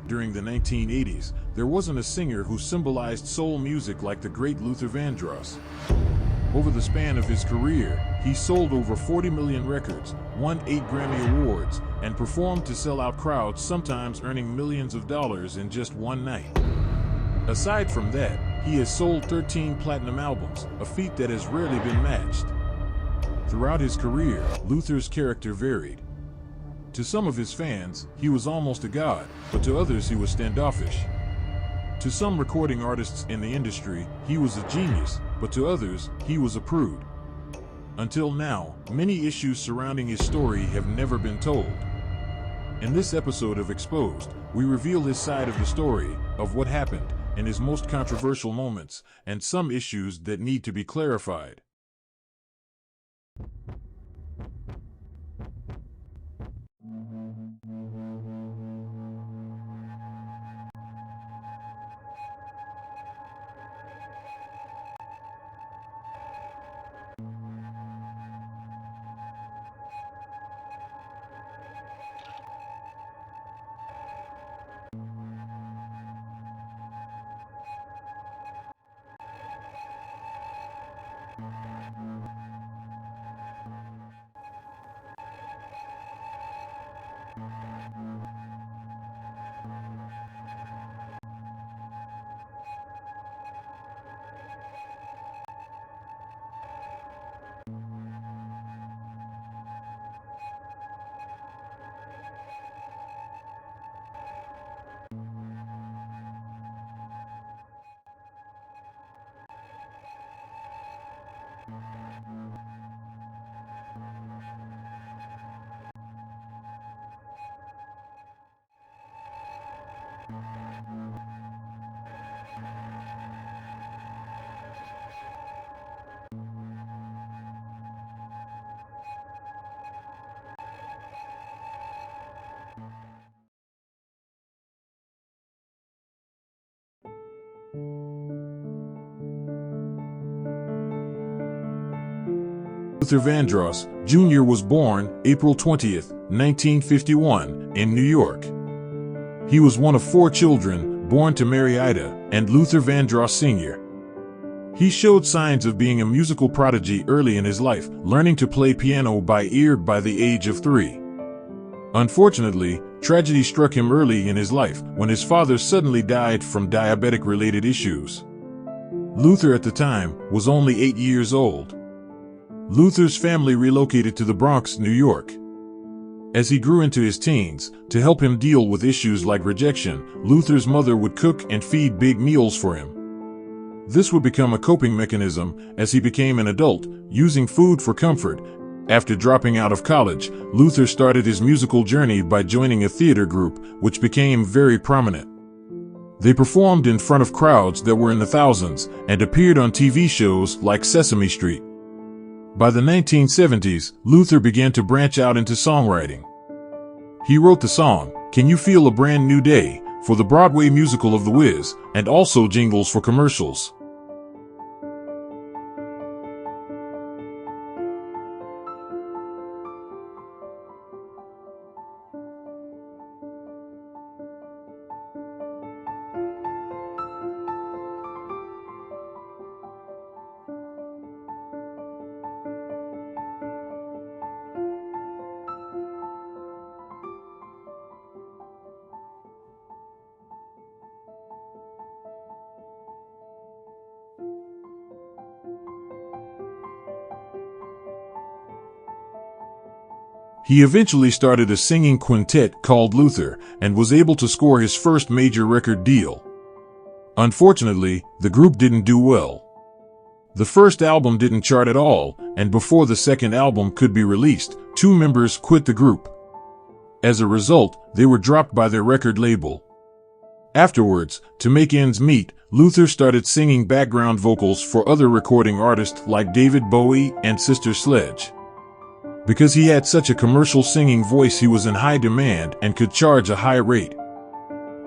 During the 1980s, there wasn't a singer who symbolized soul music like the great Luther Vandross. Over the span of his career, he sold over 40 million records, won 8 Grammy Awards, and performed to sell-out crowds, sometimes earning millions of dollars in just one night. Aside from that, he has sold 13 platinum albums, a feat that has rarely been matched. Throughout his career, Luther's character varied. To some of his fans, he was almost a god, but to others he was standoffish. To some recording artists in the industry, he was a genius, but to others, he was a prude. Until now, many issues surrounding his story have never been told. In this episode of Exposed, we reveal his side of the story, of what happened, and his most controversial moments, and some issues that need to be clarified. Luther Vandross, Jr. was born April 20, 1951, in New York. He was one of 4 children, born to Mary Ida and Luther Vandross Sr. He showed signs of being a musical prodigy early in his life, learning to play piano by ear by the age of 3. Unfortunately, tragedy struck him early in his life when his father suddenly died from diabetic-related issues. Luther at the time was only 8 years old. Luther's family relocated to the Bronx, New York. As he grew into his teens, to help him deal with issues like rejection, Luther's mother would cook and feed big meals for him. This would become a coping mechanism as he became an adult, using food for comfort. After dropping out of college, Luther started his musical journey by joining a theater group, which became very prominent. They performed in front of crowds that were in the thousands and appeared on TV shows like Sesame Street. By the 1970s, Luther began to branch out into songwriting. He wrote the song, "Can You Feel a Brand New Day?" for the Broadway musical of The Wiz, and also jingles for commercials. He eventually started a singing quintet called Luther and was able to score his first major record deal. Unfortunately, the group didn't do well. The first album didn't chart at all, and before the second album could be released, 2 members quit the group. As a result, they were dropped by their record label. Afterwards, to make ends meet, Luther started singing background vocals for other recording artists like David Bowie and Sister Sledge. Because he had such a commercial singing voice, he was in high demand and could charge a high rate.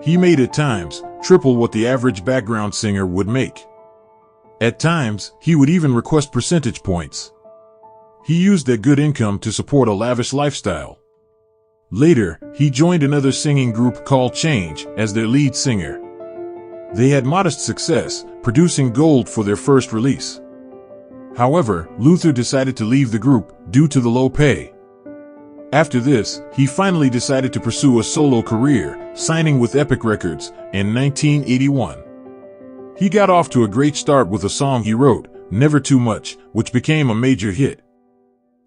He made at times triple what the average background singer would make. At times, he would even request percentage points. He used that good income to support a lavish lifestyle. Later, he joined another singing group called Change as their lead singer. They had modest success, producing gold for their first release. However, Luther decided to leave the group due to the low pay. After this, he finally decided to pursue a solo career, signing with Epic Records in 1981. He got off to a great start with a song he wrote, Never Too Much, which became a major hit.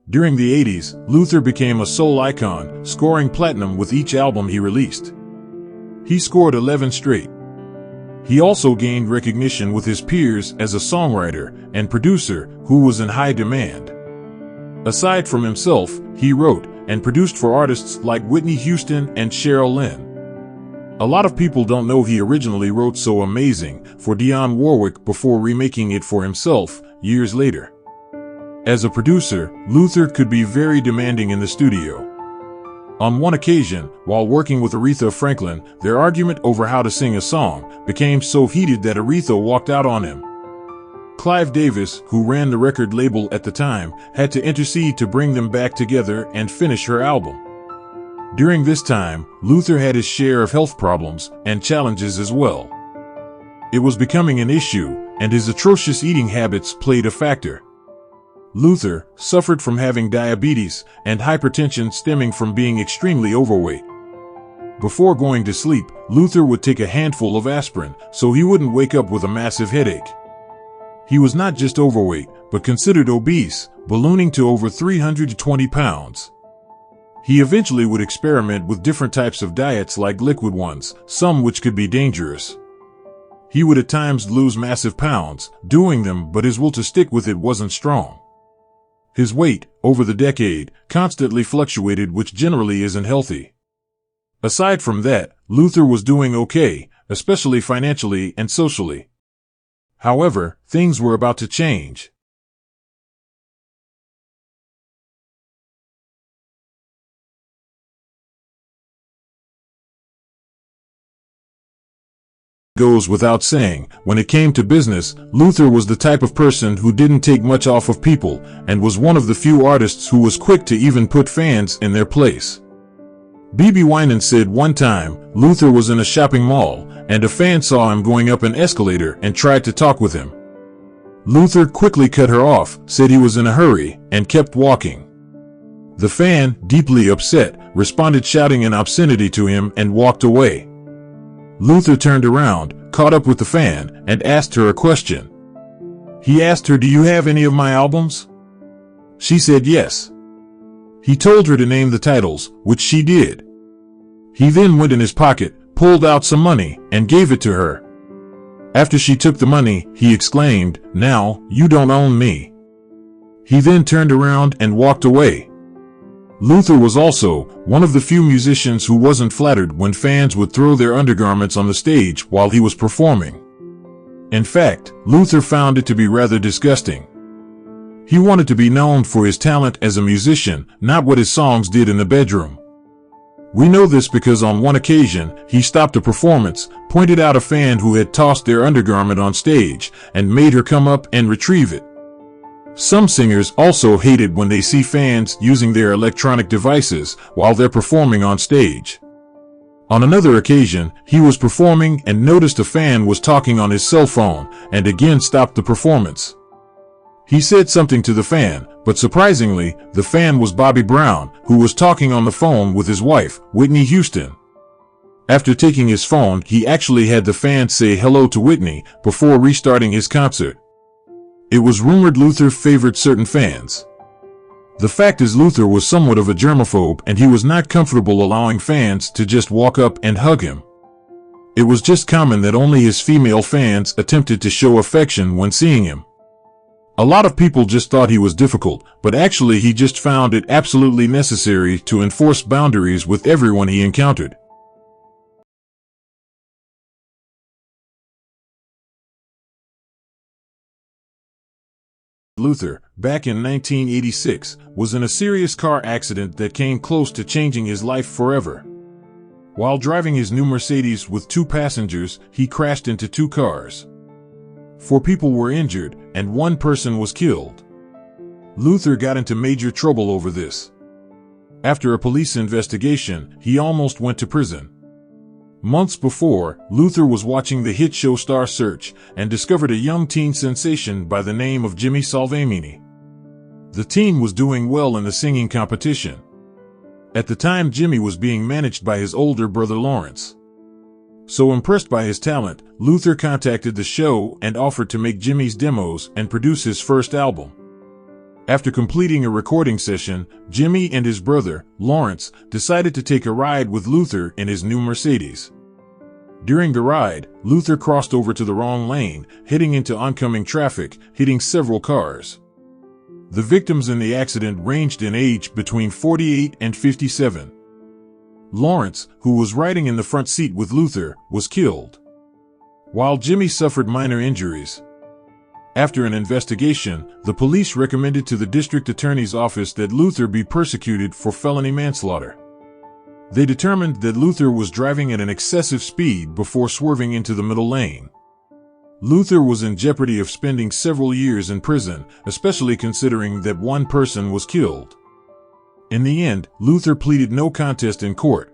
During the 80s, Luther became a soul icon, scoring platinum with each album he released. He scored 11 straight. He also gained recognition with his peers as a songwriter and producer who was in high demand. Aside from himself, he wrote and produced for artists like Whitney Houston and Cheryl Lynn. A lot of people don't know he originally wrote So Amazing for Dionne Warwick before remaking it for himself years later. As a producer, Luther could be very demanding in the studio. On one occasion, while working with Aretha Franklin, their argument over how to sing a song became so heated that Aretha walked out on him. Clive Davis, who ran the record label at the time, had to intercede to bring them back together and finish her album. During this time, Luther had his share of health problems and challenges as well. It was becoming an issue, and his atrocious eating habits played a factor. Luther suffered from having diabetes and hypertension stemming from being extremely overweight. Before going to sleep, Luther would take a handful of aspirin so he wouldn't wake up with a massive headache. He was not just overweight, but considered obese, ballooning to over 320 pounds. He eventually would experiment with different types of diets like liquid ones, some which could be dangerous. He would at times lose massive pounds doing them, but his will to stick with it wasn't strong. His weight, over the decade, constantly fluctuated, which generally isn't healthy. Aside from that, Luther was doing okay, especially financially and socially. However, things were about to change. Goes without saying, when it came to business, Luther was the type of person who didn't take much off of people, and was one of the few artists who was quick to even put fans in their place. B.B. Winan said one time, Luther was in a shopping mall, and a fan saw him going up an escalator and tried to talk with him. Luther quickly cut her off, said he was in a hurry, and kept walking. The fan, deeply upset, responded shouting an obscenity to him and walked away. Luther turned around, caught up with the fan, and asked her a question. He asked her, "Do you have any of my albums?" She said yes. He told her to name the titles, which she did. He then went in his pocket, pulled out some money, and gave it to her. After she took the money, he exclaimed, "Now, you don't own me." He then turned around and walked away. Luther was also one of the few musicians who wasn't flattered when fans would throw their undergarments on the stage while he was performing. In fact, Luther found it to be rather disgusting. He wanted to be known for his talent as a musician, not what his songs did in the bedroom. We know this because on one occasion, he stopped a performance, pointed out a fan who had tossed their undergarment on stage, and made her come up and retrieve it. Some singers also hate it when they see fans using their electronic devices while they're performing on stage. On another occasion, he was performing and noticed a fan was talking on his cell phone and again stopped the performance. He said something to the fan, but surprisingly, the fan was Bobby Brown, who was talking on the phone with his wife, Whitney Houston. After taking his phone, he actually had the fan say hello to Whitney before restarting his concert. It was rumored Luther favored certain fans. The fact is, Luther was somewhat of a germaphobe, and he was not comfortable allowing fans to just walk up and hug him. It was just common that only his female fans attempted to show affection when seeing him. A lot of people just thought he was difficult, but actually he just found it absolutely necessary to enforce boundaries with everyone he encountered. Luther, back in 1986, was in a serious car accident that came close to changing his life forever. While driving his new Mercedes with 2 passengers, he crashed into 2 cars. 4 people were injured, and 1 person was killed. Luther got into major trouble over this. After a police investigation, he almost went to prison. Months before, Luther was watching the hit show Star Search and discovered a young teen sensation by the name of Jimmy Salvemini. The teen was doing well in the singing competition. At the time, Jimmy was being managed by his older brother Lawrence. So impressed by his talent, Luther contacted the show and offered to make Jimmy's demos and produce his first album. After completing a recording session, Jimmy and his brother, Lawrence, decided to take a ride with Luther in his new Mercedes. During the ride, Luther crossed over to the wrong lane, heading into oncoming traffic, hitting several cars. The victims in the accident ranged in age between 48 and 57. Lawrence, who was riding in the front seat with Luther, was killed, while Jimmy suffered minor injuries. After an investigation, the police recommended to the district attorney's office that Luther be prosecuted for felony manslaughter. They determined that Luther was driving at an excessive speed before swerving into the middle lane. Luther was in jeopardy of spending several years in prison, especially considering that one person was killed. In the end, Luther pleaded no contest in court.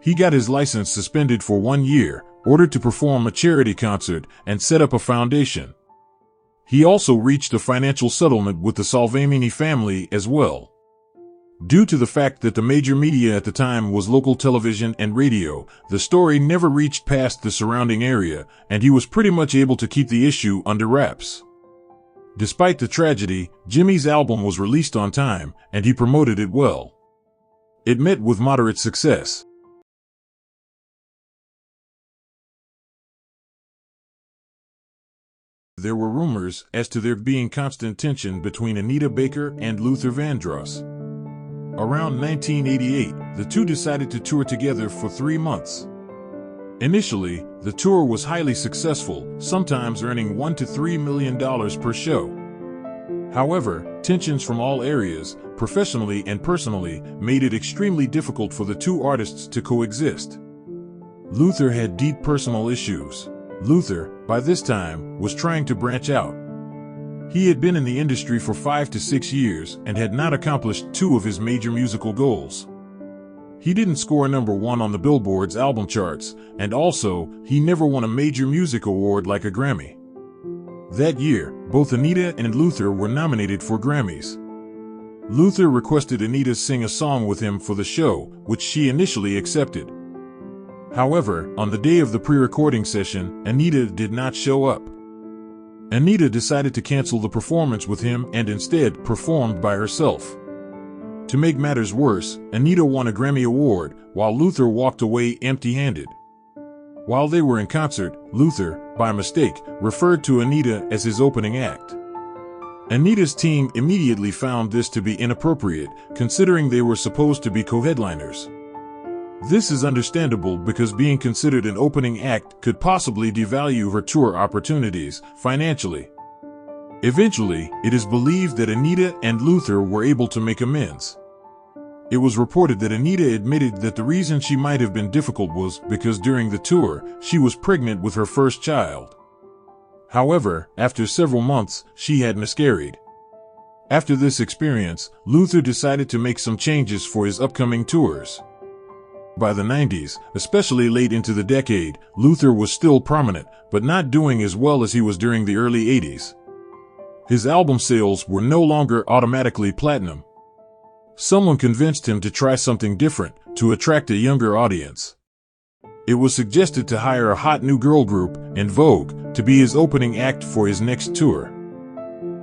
He got his license suspended for 1 year, ordered to perform a charity concert, and set up a foundation. He also reached a financial settlement with the Salvemini family as well. Due to the fact that the major media at the time was local television and radio, the story never reached past the surrounding area, and he was pretty much able to keep the issue under wraps. Despite the tragedy, Jimmy's album was released on time, and he promoted it well. It met with moderate success. There were rumors as to there being constant tension between Anita Baker and Luther Vandross. Around 1988, the two decided to tour together for 3 months. Initially, the tour was highly successful, sometimes earning $1 to $3 million per show. However, tensions from all areas, professionally and personally, made it extremely difficult for the two artists to coexist. Luther had deep personal issues. Luther, by this time, was trying to branch out. He had been in the industry for 5 to 6 years and had not accomplished 2 of his major musical goals. He didn't score #1 on the Billboard's album charts, and also, he never won a major music award like a Grammy. That year, both Anita and Luther were nominated for Grammys. Luther requested Anita sing a song with him for the show, which she initially accepted. However, on the day of the pre-recording session, Anita did not show up. Anita decided to cancel the performance with him and instead performed by herself. To make matters worse, Anita won a Grammy Award, while Luther walked away empty-handed. While they were in concert, Luther, by mistake, referred to Anita as his opening act. Anita's team immediately found this to be inappropriate, considering they were supposed to be co-headliners. This is understandable because being considered an opening act could possibly devalue her tour opportunities financially. Eventually, it is believed that Anita and Luther were able to make amends. It was reported that Anita admitted that the reason she might have been difficult was because during the tour, she was pregnant with her first child. However, after several months, she had miscarried. After this experience, Luther decided to make some changes for his upcoming tours. By the 90s, especially late into the decade, Luther was still prominent, but not doing as well as he was during the early 80s. His album sales were no longer automatically platinum. Someone convinced him to try something different, to attract a younger audience. It was suggested to hire a hot new girl group, En Vogue, to be his opening act for his next tour.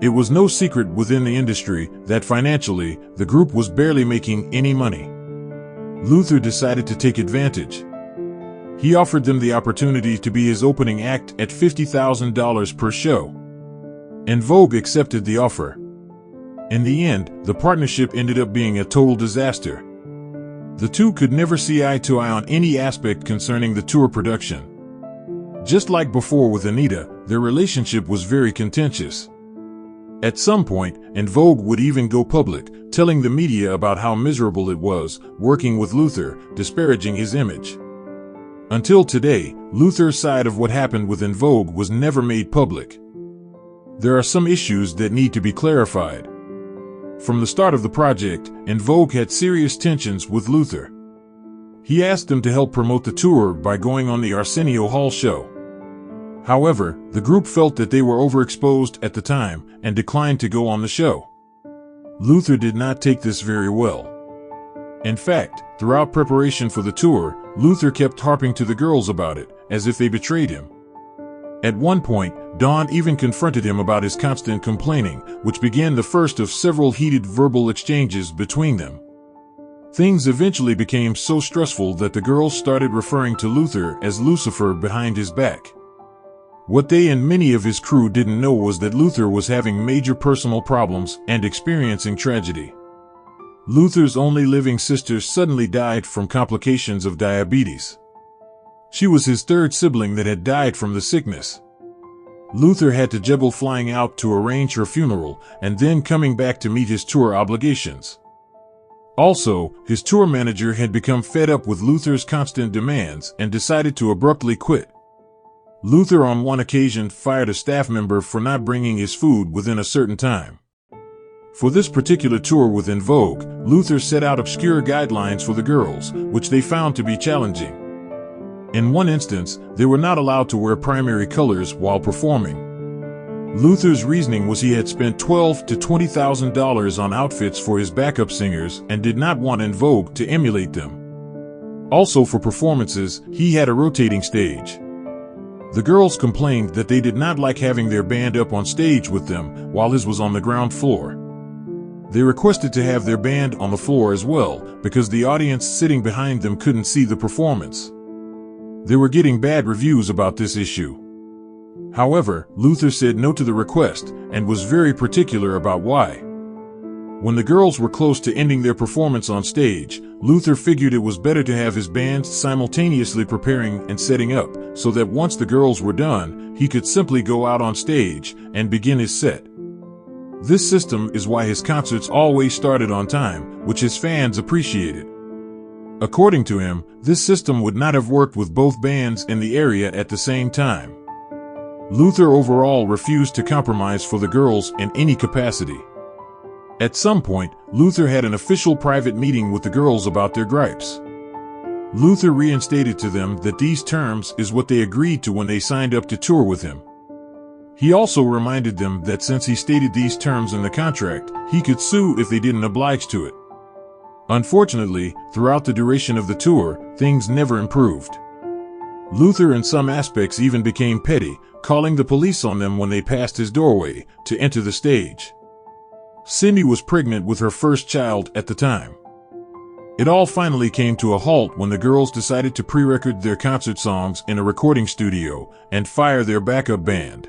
It was no secret within the industry that financially, the group was barely making any money. Luther decided to take advantage. He offered them the opportunity to be his opening act at $50,000 per show. En Vogue accepted the offer. In the end, the partnership ended up being a total disaster. The two could never see eye to eye on any aspect concerning the tour production. Just like before with Anita, their relationship was very contentious. At some point, En Vogue would even go public, telling the media about how miserable it was working with Luther, disparaging his image. Until today, Luther's side of what happened with En Vogue was never made public. There are some issues that need to be clarified. From the start of the project, En Vogue had serious tensions with Luther. He asked him to help promote the tour by going on the Arsenio Hall show. However, the group felt that they were overexposed at the time and declined to go on the show. Luther did not take this very well. In fact, throughout preparation for the tour, Luther kept harping to the girls about it, as if they betrayed him. At one point, Dawn even confronted him about his constant complaining, which began the first of several heated verbal exchanges between them. Things eventually became so stressful that the girls started referring to Luther as Lucifer behind his back. What they and many of his crew didn't know was that Luther was having major personal problems and experiencing tragedy. Luther's only living sister suddenly died from complications of diabetes. She was his third sibling that had died from the sickness. Luther had to juggle flying out to arrange her funeral and then coming back to meet his tour obligations. Also, his tour manager had become fed up with Luther's constant demands and decided to abruptly quit. Luther on one occasion fired a staff member for not bringing his food within a certain time. For this particular tour with En Vogue, Luther set out obscure guidelines for the girls, which they found to be challenging. In one instance, they were not allowed to wear primary colors while performing. Luther's reasoning was he had spent $12,000 to $20,000 on outfits for his backup singers and did not want En Vogue to emulate them. Also for performances, he had a rotating stage. The girls complained that they did not like having their band up on stage with them while his was on the ground floor. They requested to have their band on the floor as well, because the audience sitting behind them couldn't see the performance. They were getting bad reviews about this issue. However, Luther said no to the request and was very particular about why. When the girls were close to ending their performance on stage, Luther figured it was better to have his band simultaneously preparing and setting up, so that once the girls were done, he could simply go out on stage and begin his set. This system is why his concerts always started on time, which his fans appreciated. According to him, this system would not have worked with both bands in the area at the same time. Luther overall refused to compromise for the girls in any capacity. At some point, Luther had an official private meeting with the girls about their gripes. Luther reinstated to them that these terms is what they agreed to when they signed up to tour with him. He also reminded them that since he stated these terms in the contract, he could sue if they didn't oblige to it. Unfortunately, throughout the duration of the tour, things never improved. Luther in some aspects even became petty, calling the police on them when they passed his doorway to enter the stage. Cindy was pregnant with her first child at the time. It all finally came to a halt when the girls decided to pre-record their concert songs in a recording studio and fire their backup band.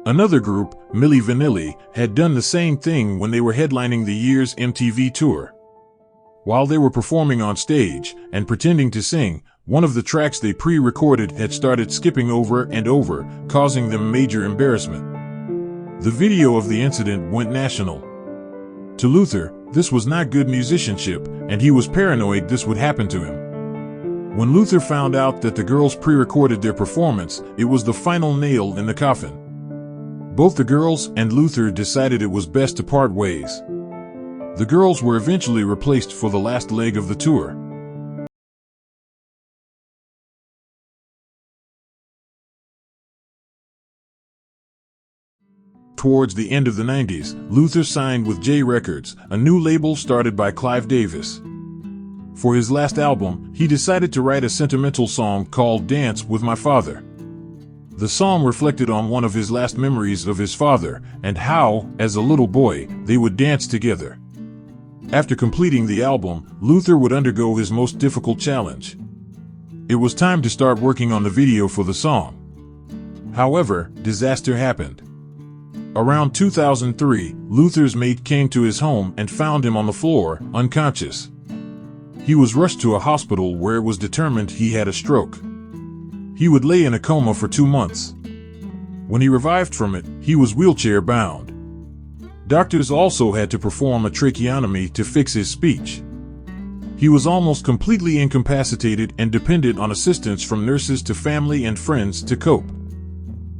Another group, Milli Vanilli, had done the same thing when they were headlining the year's MTV tour. While they were performing on stage and pretending to sing, one of the tracks they pre-recorded had started skipping over and over, causing them major embarrassment. The video of the incident went national. To Luther, this was not good musicianship, and he was paranoid this would happen to him. When Luther found out that the girls pre-recorded their performance, it was the final nail in the coffin. Both the girls and Luther decided it was best to part ways. The girls were eventually replaced for the last leg of the tour. Towards the end of the 90s, Luther signed with J Records, a new label started by Clive Davis. For his last album, he decided to write a sentimental song called Dance with My Father. The song reflected on one of his last memories of his father and how, as a little boy, they would dance together. After completing the album, Luther would undergo his most difficult challenge. It was time to start working on the video for the song. However, disaster happened. Around 2003, Luther's mate came to his home and found him on the floor, unconscious. He was rushed to a hospital where it was determined he had a stroke. He would lay in a coma for 2 months. When he revived from it, he was wheelchair-bound. Doctors also had to perform a tracheotomy to fix his speech. He was almost completely incapacitated and dependent on assistance from nurses to family and friends to cope.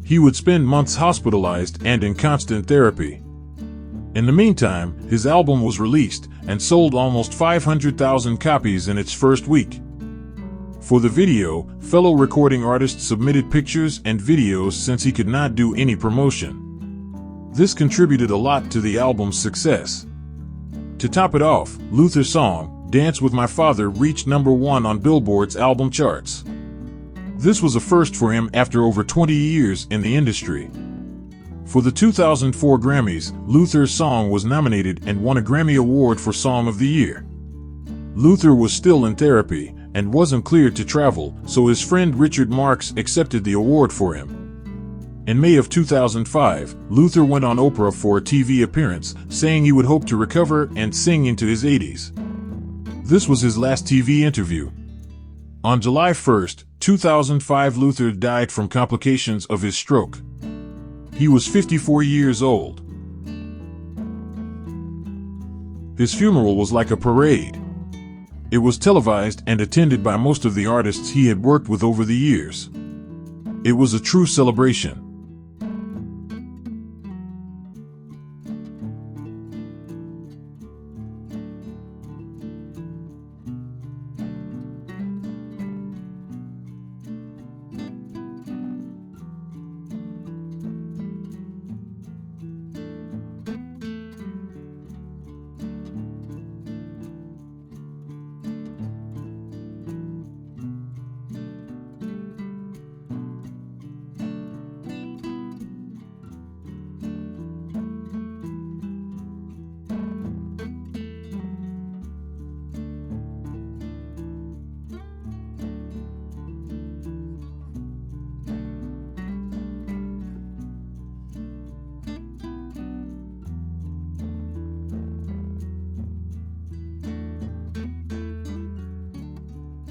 He would spend months hospitalized and in constant therapy. In the meantime, his album was released and sold almost 500,000 copies in its first week. For the video, fellow recording artists submitted pictures and videos since he could not do any promotion. This contributed a lot to the album's success. To top it off, Luther's song, Dance With My Father, reached #1 on Billboard's album charts. This was a first for him after over 20 years in the industry. For the 2004 Grammys, Luther's song was nominated and won a Grammy Award for Song of the Year. Luther was still in therapy and wasn't cleared to travel, so his friend Richard Marx accepted the award for him. In May of 2005, Luther went on Oprah for a TV appearance, saying he would hope to recover and sing into his 80s. This was his last TV interview. On July 1, 2005, Luther died from complications of his stroke. He was 54 years old. His funeral was like a parade. It was televised and attended by most of the artists he had worked with over the years. It was a true celebration.